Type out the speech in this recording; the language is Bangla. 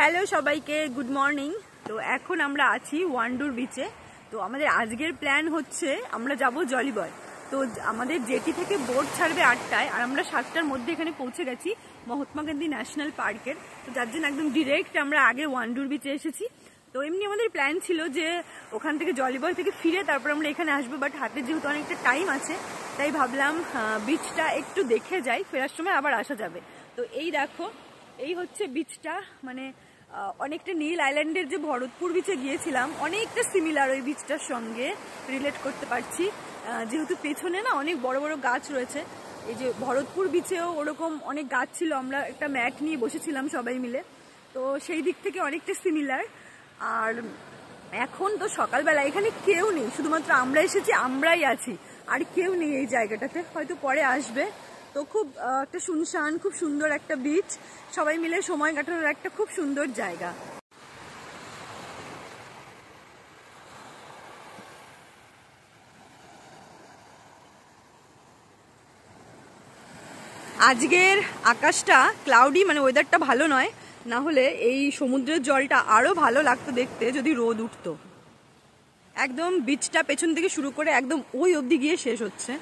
হ্যালো সবাইকে, গুড মর্নিং। তো এখন আমরা আছি ওয়ান্ডুর বিচে। তো আমাদের আজকের প্ল্যান হচ্ছে আমরা যাব জলিবয়। তো আমাদের জেটি থেকে বোট ছাড়বে 8টায়, আর আমরা 7টার মধ্যে এখানে পৌঁছে গেছি মহাত্মা গান্ধী ন্যাশনাল পার্কের। তো যার জন্য একদম ডিরেক্ট আমরা আগে ওয়ান্ডুর বিচে এসেছি। তো এমনি আমাদের প্ল্যান ছিল যে ওখান থেকে জলিবয় থেকে ফিরে তারপর আমরা এখানে আসবো, বাট হাতে যেহেতু অনেকটা টাইম আছে তাই ভাবলাম বিচটা একটু দেখে যাই, ফেরার সময় আবার আসা যাবে। তো এই দেখো, এই হচ্ছে বিচটা, মানে অনেকটা নীল আইল্যান্ডের যে ভরতপুর বিচে গিয়েছিলাম অনেকটা সিমিলার ওই বিচটার সঙ্গে রিলেট করতে পারছি, যেহেতু পেছনে না অনেক বড় বড় গাছ রয়েছে। এই যে ভরতপুর বিচেও ওরকম অনেক গাছ ছিল, আমরা একটা ম্যাট নিয়ে বসেছিলাম সবাই মিলে, তো সেই দিক থেকে অনেকটা সিমিলার। আর এখন তো সকালবেলা এখানে কেউ নেই, শুধুমাত্র আমরা এসেছি, আমরাই আছি, আর কেউ নেই এই জায়গাটাতে, হয়তো পরে আসবে। তো খুব একটা শুনশান, খুব সুন্দর একটা বিচ, সবাই মিলে সময় কাটানোর একটা খুব সুন্দর জায়গা। আজকের আকাশটা ক্লাউডি, মানে ওয়েদারটা ভালো নয়, না হলে এই সমুদ্রের জলটা আরো ভালো লাগতো দেখতে যদি রোদ উঠতো। একদম বিচটা পেছন থেকে শুরু করে একদম ওই অবধি গিয়ে শেষ হচ্ছে।